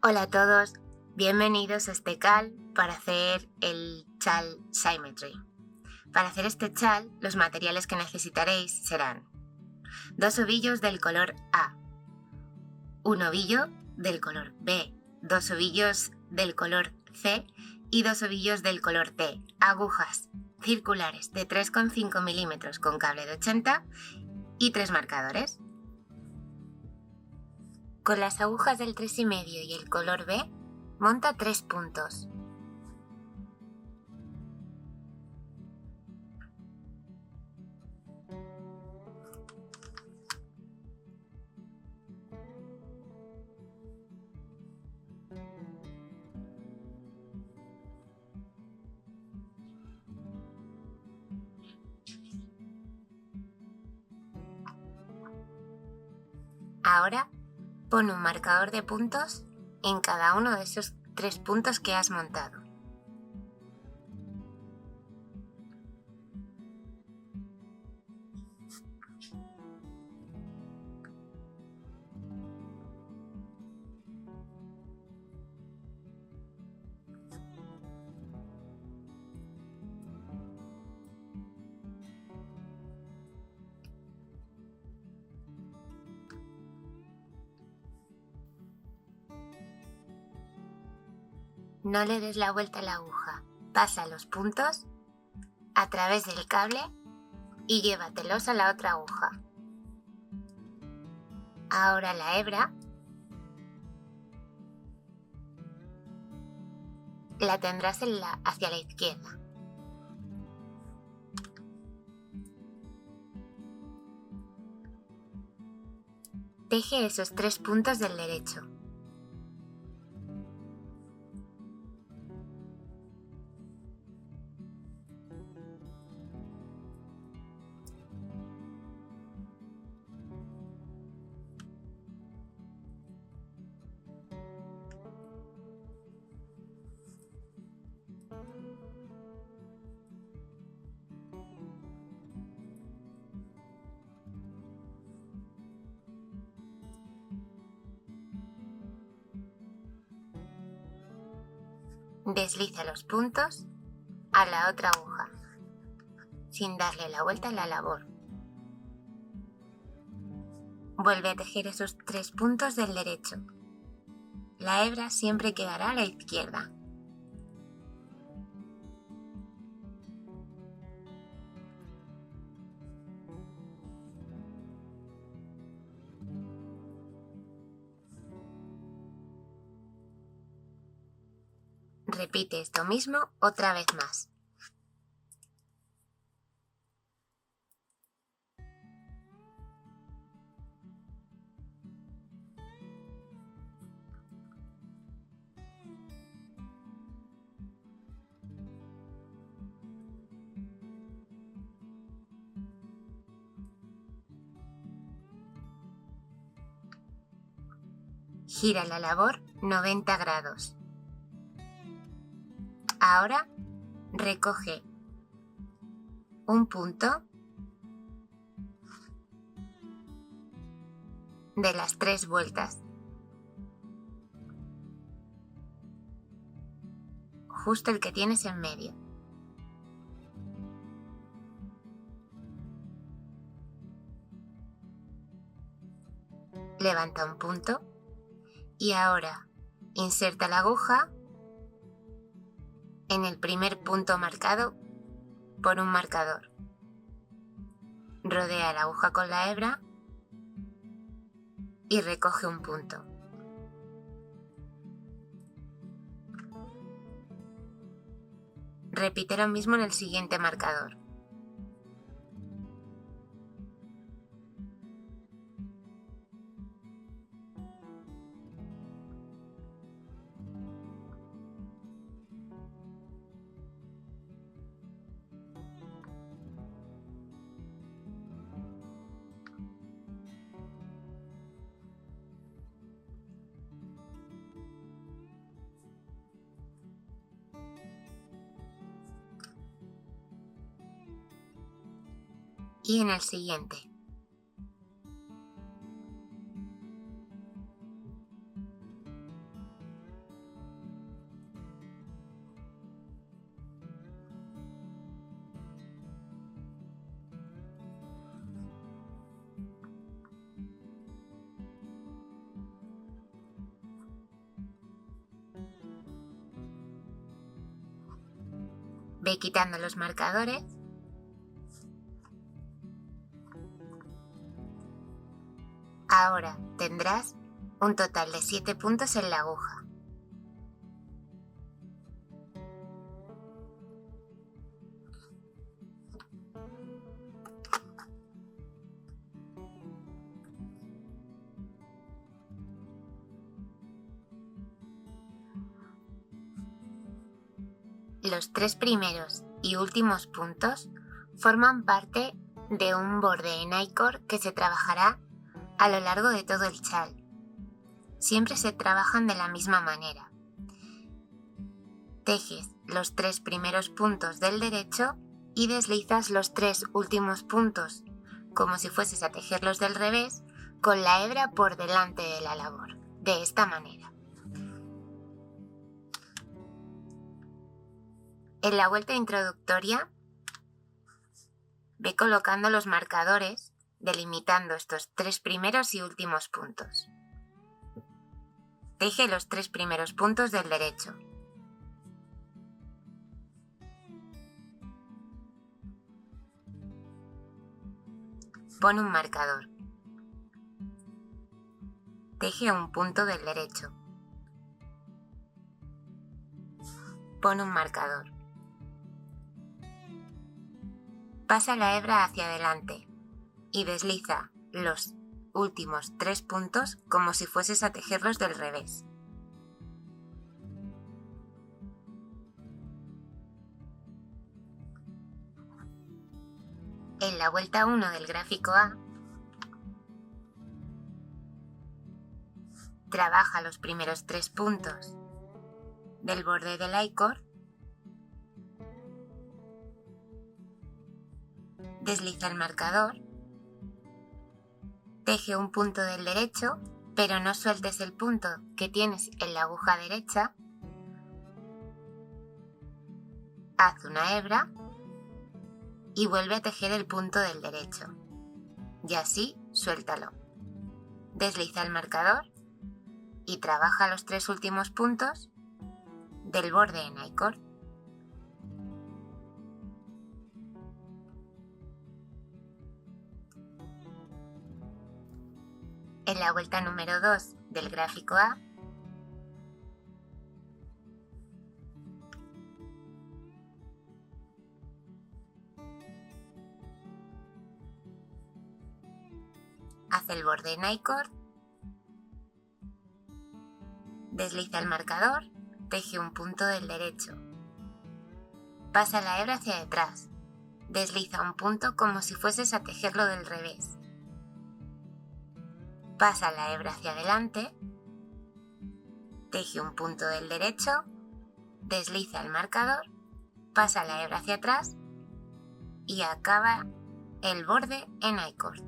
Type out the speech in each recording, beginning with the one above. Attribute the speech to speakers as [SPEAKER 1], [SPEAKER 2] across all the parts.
[SPEAKER 1] Hola a todos, bienvenidos a este CAL para hacer el chal Symmetry. Para hacer este chal, los materiales que necesitaréis serán 2 ovillos del color A, un ovillo del color B, 2 ovillos del color C y 2 ovillos del color T, agujas circulares de 3,5 milímetros con cable de 80 y 3 marcadores. Con las agujas del 3,5 y el color B, monta 3 puntos. Ahora, pon un marcador de puntos en cada uno de esos 3 puntos que has montado. No le des la vuelta a la aguja, pasa los puntos a través del cable y llévatelos a la otra aguja. Ahora la hebra la tendrás hacia la izquierda. Teje esos 3 puntos del derecho. Desliza los puntos a la otra aguja, sin darle la vuelta a la labor. Vuelve a tejer esos 3 puntos del derecho. La hebra siempre quedará a la izquierda. Repite esto mismo otra vez más. Gira la labor 90 grados. Ahora recoge un punto de las 3 vueltas, justo el que tienes en medio. Levanta un punto y ahora inserta la aguja en el primer punto marcado por un marcador. Rodea la aguja con la hebra y recoge un punto. Repite lo mismo en el siguiente marcador. Y en el siguiente. Ve quitando los marcadores. Ahora tendrás un total de 7 puntos en la aguja. Los 3 primeros y últimos puntos forman parte de un borde en I-Core que se trabajará a lo largo de todo el chal. Siempre se trabajan de la misma manera. Tejes los 3 primeros puntos del derecho y deslizas los 3 últimos puntos, como si fueses a tejerlos del revés, con la hebra por delante de la labor, de esta manera. En la vuelta introductoria, ve colocando los marcadores, delimitando estos 3 primeros y últimos puntos. Teje los 3 primeros puntos del derecho. Pon un marcador. Teje un punto del derecho. Pon un marcador. Pasa la hebra hacia adelante y desliza los últimos 3 puntos como si fueses a tejerlos del revés. En la vuelta 1 del gráfico A, trabaja los primeros 3 puntos del borde del I-Core, desliza el marcador, teje un punto del derecho, pero no sueltes el punto que tienes en la aguja derecha, haz una hebra y vuelve a tejer el punto del derecho. Y así suéltalo. Desliza el marcador y trabaja los 3 últimos puntos del borde en I-Core. En la vuelta número 2 del gráfico A, haz el borde en I-Core, desliza el marcador, teje un punto del derecho, pasa la hebra hacia detrás, desliza un punto como si fueses a tejerlo del revés, pasa la hebra hacia adelante, teje un punto del derecho, desliza el marcador, pasa la hebra hacia atrás y acaba el borde en I-Core.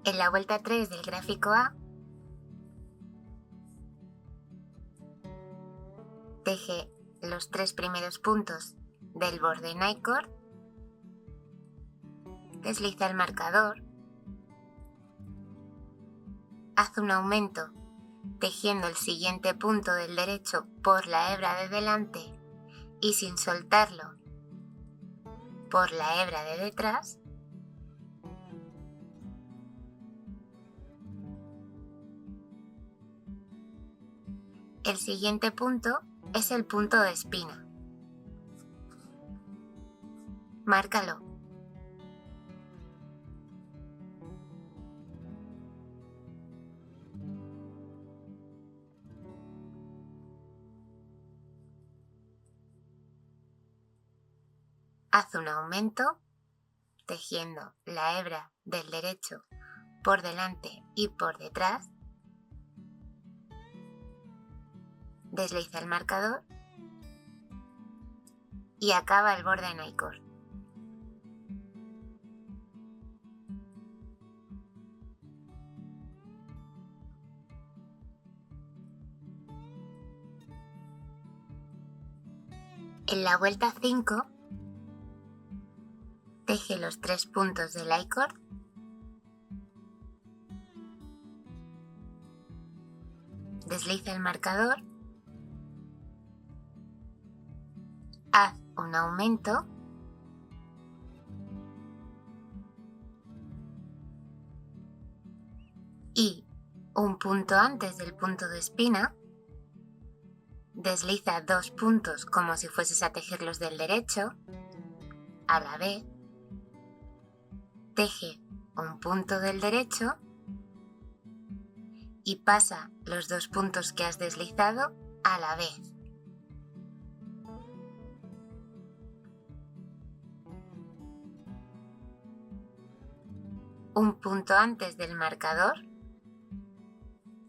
[SPEAKER 1] En la vuelta 3 del gráfico A, teje los 3 primeros puntos del borde en I-Core, desliza el marcador, haz un aumento tejiendo el siguiente punto del derecho por la hebra de delante y sin soltarlo por la hebra de detrás. El siguiente punto es el punto de espina. Márcalo. Haz un aumento tejiendo la hebra del derecho por delante y por detrás. Desliza el marcador y acaba el borde en I-Core. En la vuelta 5, teje los 3 puntos del I-Core, Desliza el marcador, haz un aumento y un punto antes del punto de espina, desliza 2 puntos como si fueses a tejer los del derecho, a la vez, teje un punto del derecho y pasa los 2 puntos que has deslizado a la vez. Un punto antes del marcador,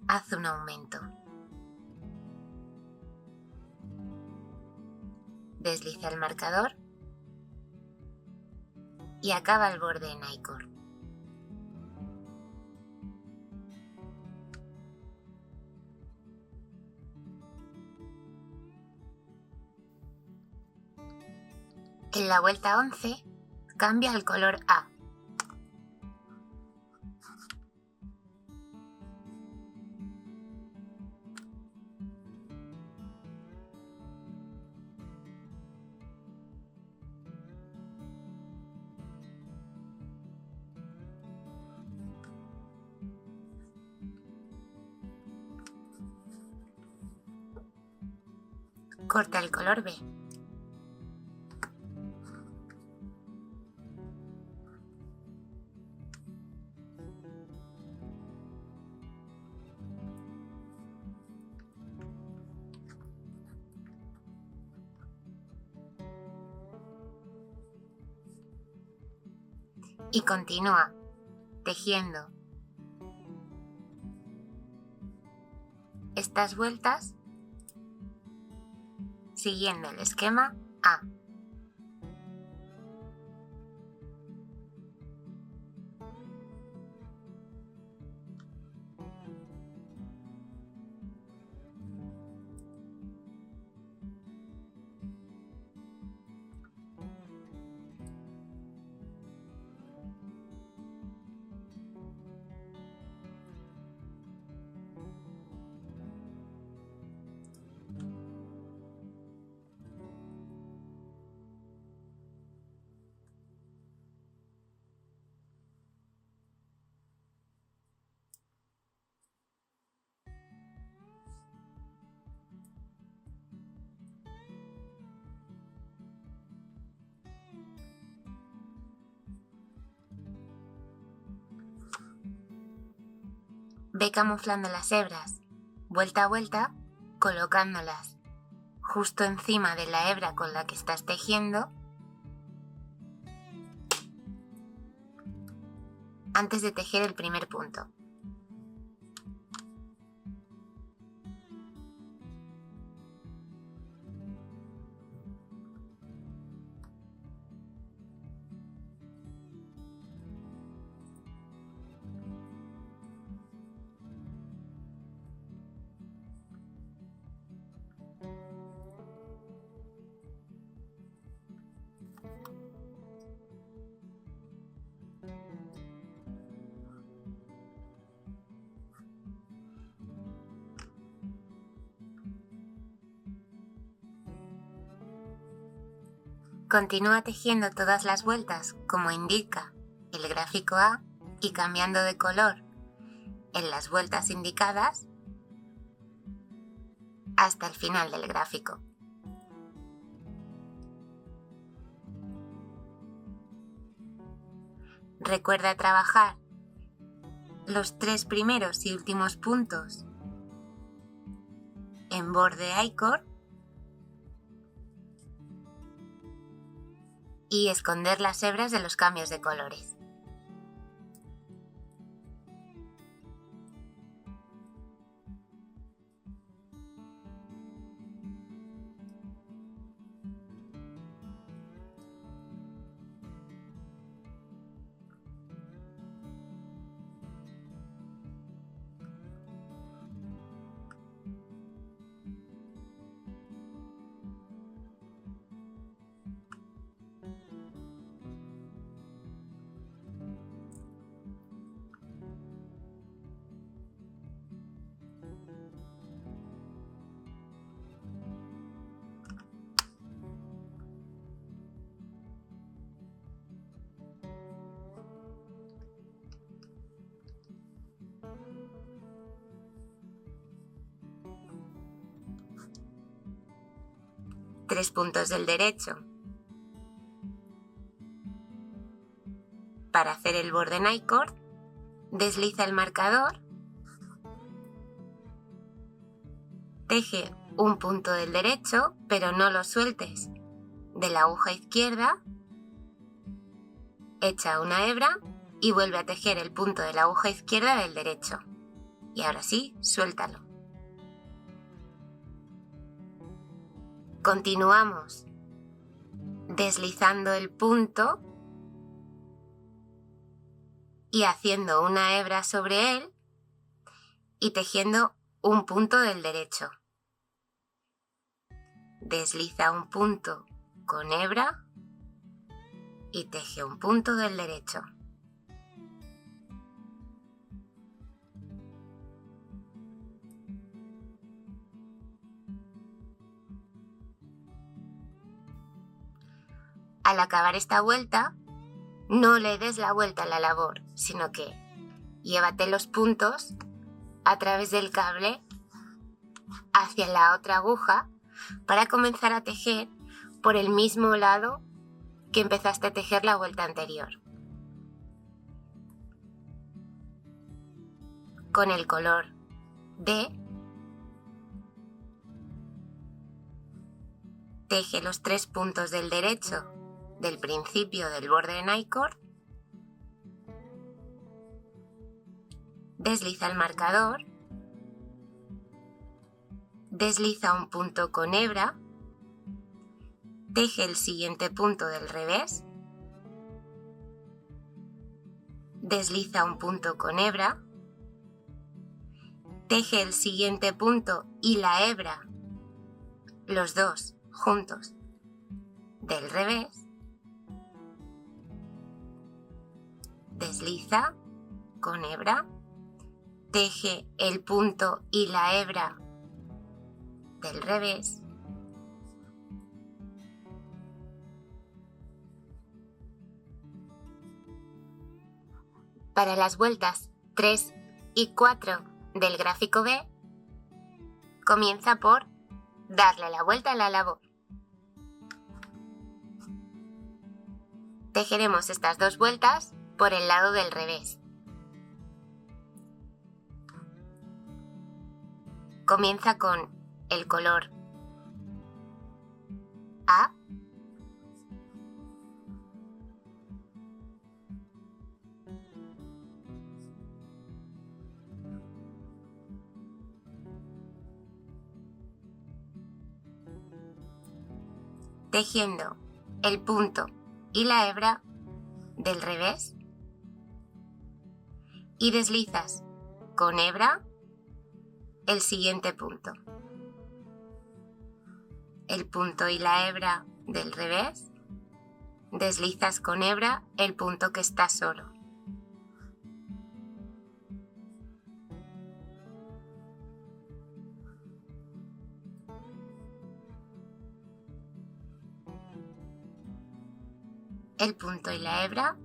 [SPEAKER 1] haz un aumento. Desliza el marcador y acaba el borde en I-core. En la vuelta 11, cambia el color A. Corta el color B. Y continúa tejiendo estas vueltas siguiendo el esquema A. Ve camuflando las hebras, vuelta a vuelta, colocándolas justo encima de la hebra con la que estás tejiendo antes de tejer el primer punto. Continúa tejiendo todas las vueltas como indica el gráfico A y cambiando de color en las vueltas indicadas hasta el final del gráfico. Recuerda trabajar los 3 primeros y últimos puntos en borde I-core y esconder las hebras de los cambios de colores. 3 puntos del derecho. Para hacer el borde Nicord, desliza el marcador, teje un punto del derecho, pero no lo sueltes de la aguja izquierda, echa una hebra y vuelve a tejer el punto de la aguja izquierda del derecho. Y ahora sí, suéltalo. Continuamos deslizando el punto y haciendo una hebra sobre él y tejiendo un punto del derecho. Desliza un punto con hebra y teje un punto del derecho. Al acabar esta vuelta, no le des la vuelta a la labor, sino que llévate los puntos a través del cable hacia la otra aguja para comenzar a tejer por el mismo lado que empezaste a tejer la vuelta anterior. Con el color D, teje los 3 puntos del derecho del principio del borde Nicord, desliza el marcador, desliza un punto con hebra, teje el siguiente punto del revés, desliza un punto con hebra, teje el siguiente punto y la hebra, los dos juntos, del revés, desliza con hebra, teje el punto y la hebra del revés, para las vueltas 3 y 4 del gráfico B, comienza por darle la vuelta a la labor. Tejeremos estas 2 vueltas por el lado del revés. Comienza con el color A, tejiendo el punto y la hebra del revés y deslizas con hebra el siguiente punto. El punto y la hebra del revés, deslizas con hebra el punto que está solo. El punto y la hebra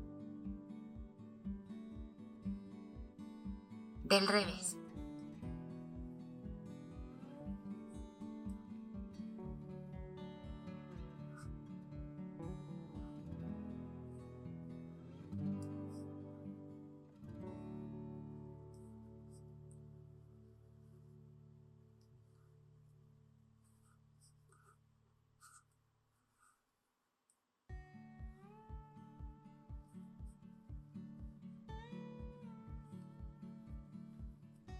[SPEAKER 1] del revés.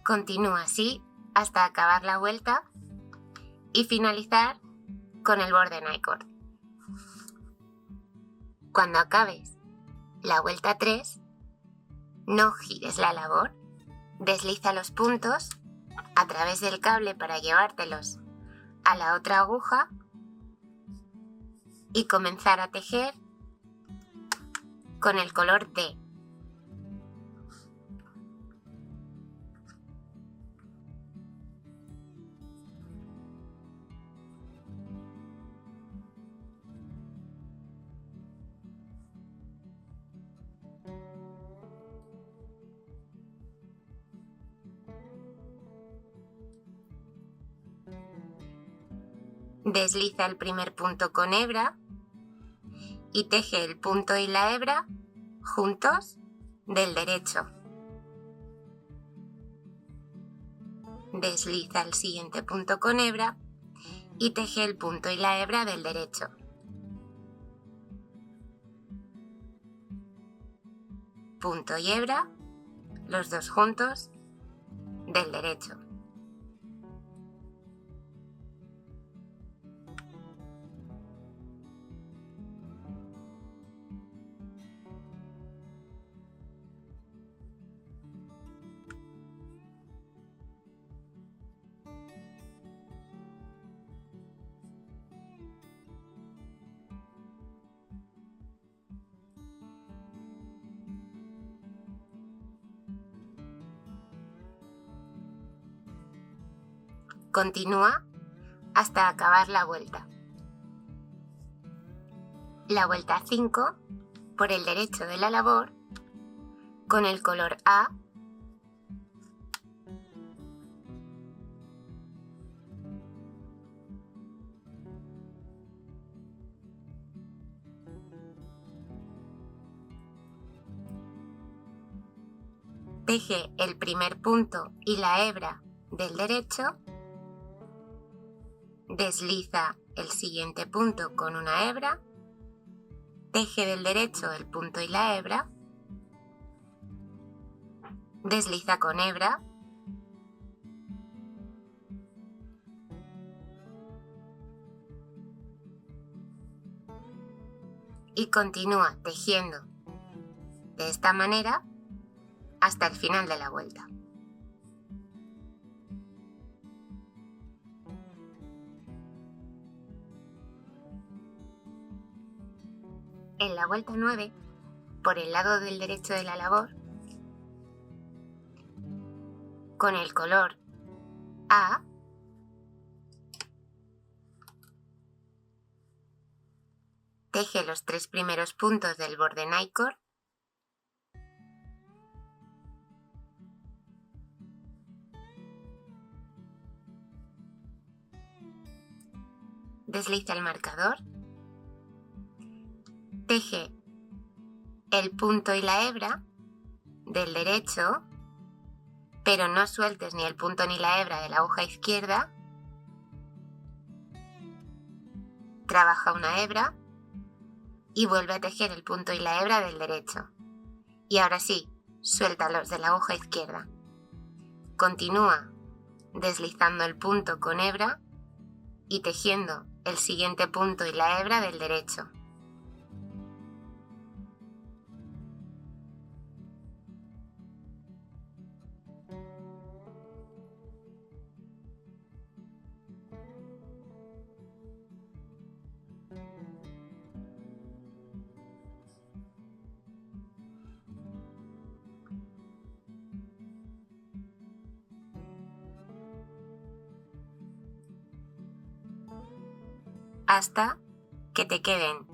[SPEAKER 1] Continúa así hasta acabar la vuelta y finalizar con el borde Nicord. Cuando acabes la vuelta 3, no gires la labor, desliza los puntos a través del cable para llevártelos a la otra aguja y comenzar a tejer con el color D. Desliza el primer punto con hebra y teje el punto y la hebra juntos del derecho. Desliza el siguiente punto con hebra y teje el punto y la hebra del derecho. Punto y hebra, los dos juntos, del derecho. Continúa hasta acabar la vuelta. La vuelta 5 por el derecho de la labor con el color A teje el primer punto y la hebra del derecho, desliza el siguiente punto con una hebra, teje del derecho el punto y la hebra, desliza con hebra, y continúa tejiendo de esta manera hasta el final de la vuelta. En la vuelta 9, por el lado del derecho de la labor, con el color A, teje los 3 primeros puntos del borde Nycor, desliza el marcador, teje el punto y la hebra del derecho, pero no sueltes ni el punto ni la hebra de la aguja izquierda, trabaja una hebra y vuelve a tejer el punto y la hebra del derecho. Y ahora sí, suéltalos de la aguja izquierda. Continúa deslizando el punto con hebra y tejiendo el siguiente punto y la hebra del derecho. Hasta que te queden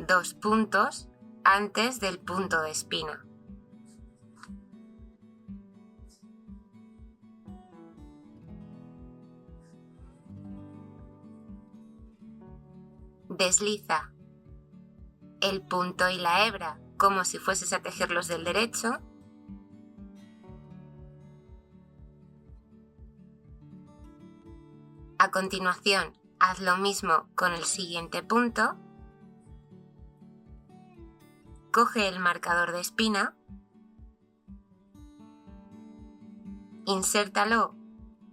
[SPEAKER 1] 2 puntos antes del punto de espina. Desliza el punto y la hebra como si fueses a tejerlos del derecho. A continuación, haz lo mismo con el siguiente punto. Coge el marcador de espina, insértalo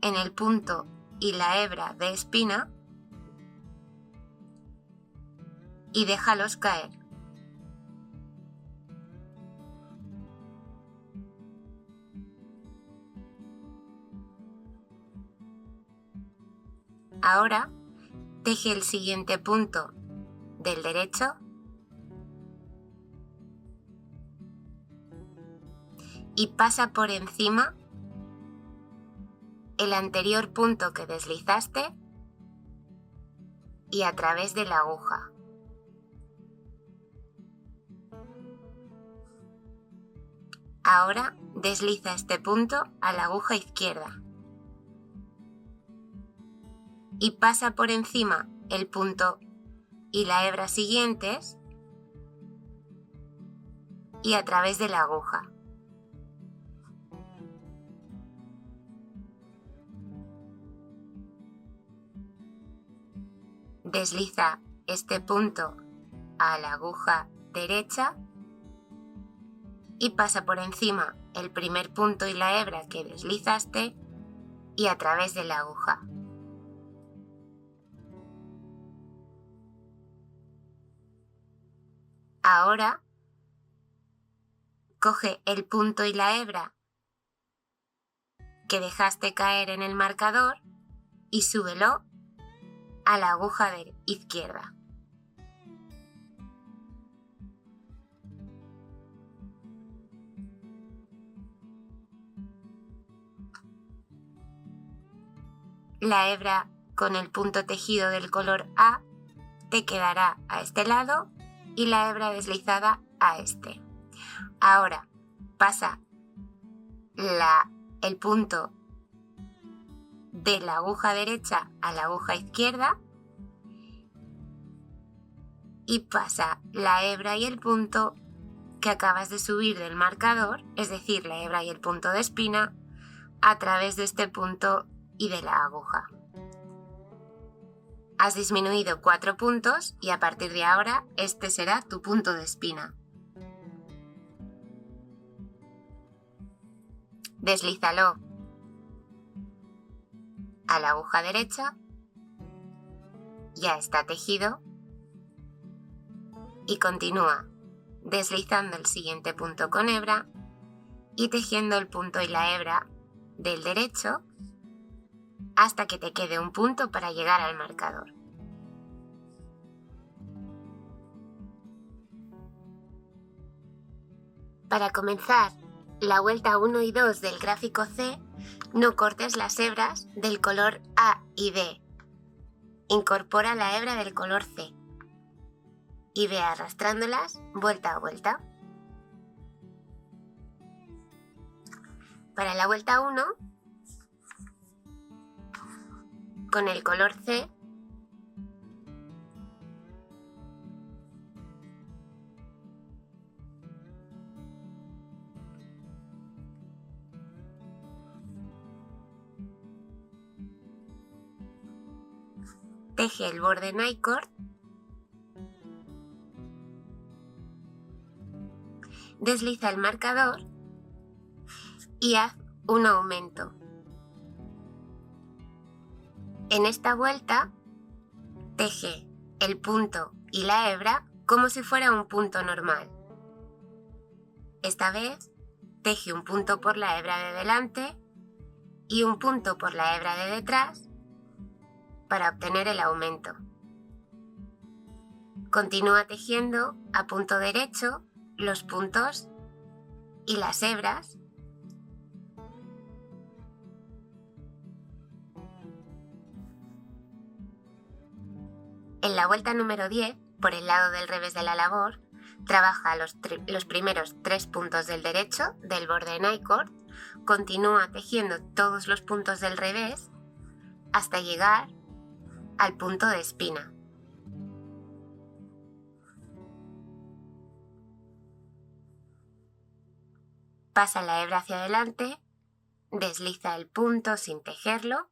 [SPEAKER 1] en el punto y la hebra de espina y déjalos caer. Ahora, teje el siguiente punto del derecho y pasa por encima el anterior punto que deslizaste y a través de la aguja. Ahora desliza este punto a la aguja izquierda y pasa por encima el punto y la hebra siguientes y a través de la aguja. Desliza este punto a la aguja derecha y pasa por encima el primer punto y la hebra que deslizaste y a través de la aguja. Ahora coge el punto y la hebra que dejaste caer en el marcador y súbelo a la aguja izquierda. La hebra con el punto tejido del color A te quedará a este lado y la hebra deslizada a este. Ahora pasa el punto de la aguja derecha a la aguja izquierda y pasa la hebra y el punto que acabas de subir del marcador, es decir, la hebra y el punto de espina, a través de este punto y de la aguja. Has disminuido 4 puntos y a partir de ahora este será tu punto de espina. Deslízalo a la aguja derecha, ya está tejido, y continúa deslizando el siguiente punto con hebra y tejiendo el punto y la hebra del derecho hasta que te quede un punto para llegar al marcador. Para comenzar la vuelta 1 y 2 del gráfico C, no cortes las hebras del color A y B. Incorpora la hebra del color C y ve arrastrándolas vuelta a vuelta. Para la vuelta 1, con el color C, teje el borde Nicord, desliza el marcador y haz un aumento. En esta vuelta, teje el punto y la hebra como si fuera un punto normal. Esta vez, teje un punto por la hebra de delante y un punto por la hebra de detrás para obtener el aumento. Continúa tejiendo a punto derecho los puntos y las hebras . En la vuelta número 10, por el lado del revés de la labor, trabaja los primeros 3 puntos del derecho del borde Nicord, continúa tejiendo todos los puntos del revés hasta llegar al punto de espina. Pasa la hebra hacia adelante, desliza el punto sin tejerlo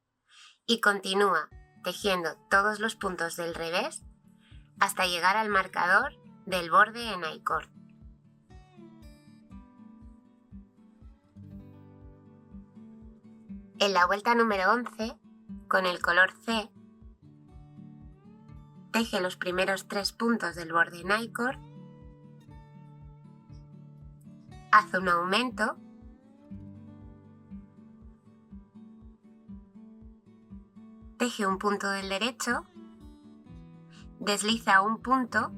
[SPEAKER 1] y continúa tejiendo todos los puntos del revés hasta llegar al marcador del borde Nicord. En la vuelta número 11, con el color C, teje los primeros 3 puntos del borde Nicord, haz un aumento teje un punto del derecho, desliza un punto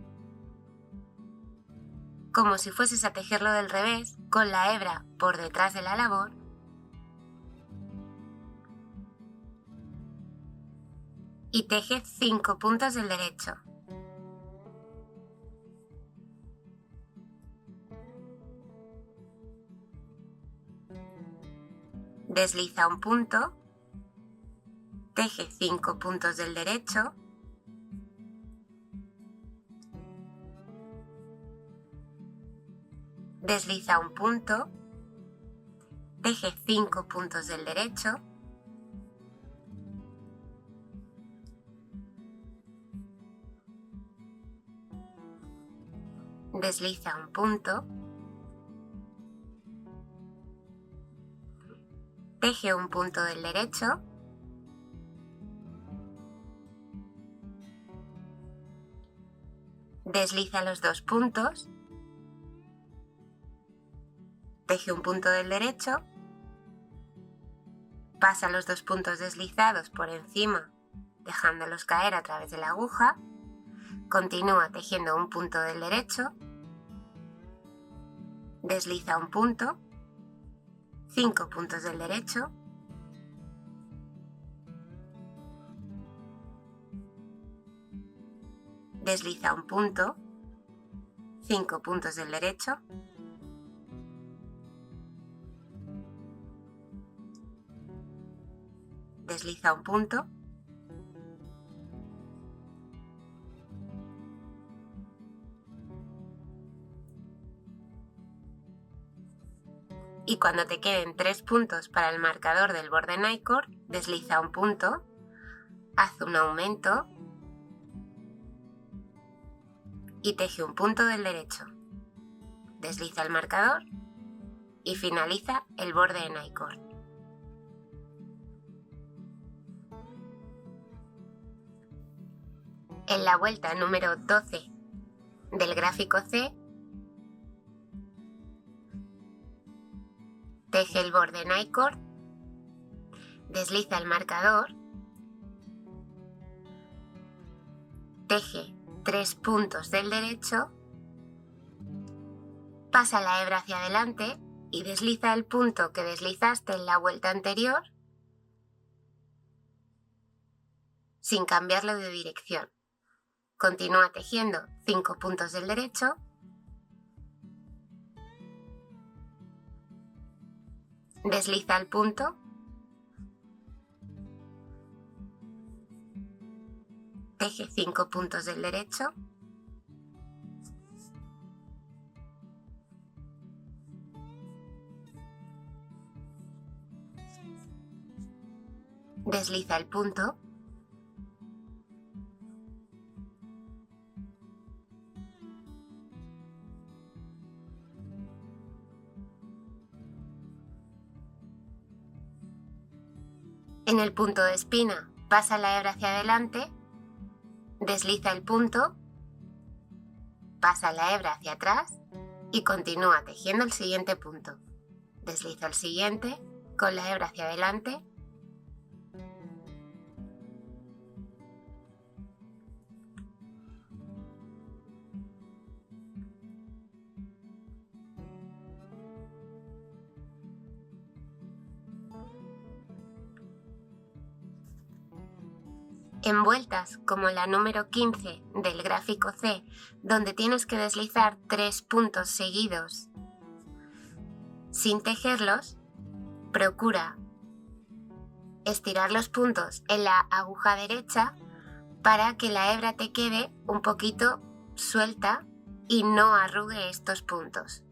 [SPEAKER 1] como si fueses a tejerlo del revés con la hebra por detrás de la labor y teje 5 puntos del derecho. Desliza un punto, teje 5 puntos del derecho desliza un punto, teje 5 puntos del derecho, desliza un punto, teje un punto del derecho, desliza los 2 puntos, teje un punto del derecho, pasa los 2 puntos deslizados por encima, dejándolos caer a través de la aguja, continúa tejiendo un punto del derecho, desliza un punto, 5 puntos del derecho, desliza un punto, 5 puntos del derecho, desliza un punto, y cuando te queden 3 puntos para el marcador del borde Nycord, desliza un punto, haz un aumento y teje un punto del derecho. Desliza el marcador y finaliza el borde de Nycord. En la vuelta número 12 del gráfico C, teje el borde Nycord, desliza el marcador, teje 3 puntos del derecho, pasa la hebra hacia adelante y desliza el punto que deslizaste en la vuelta anterior sin cambiarlo de dirección. Continúa tejiendo 5 puntos del derecho, desliza el punto, teje 5 puntos del derecho, desliza el punto, en el punto de espina pasa la hebra hacia adelante, desliza el punto, pasa la hebra hacia atrás y continúa tejiendo el siguiente punto. Desliza el siguiente con la hebra hacia adelante, en vueltas como la número 15 del gráfico C, donde tienes que deslizar 3 puntos seguidos sin tejerlos, procura estirar los puntos en la aguja derecha para que la hebra te quede un poquito suelta y no arrugue estos puntos.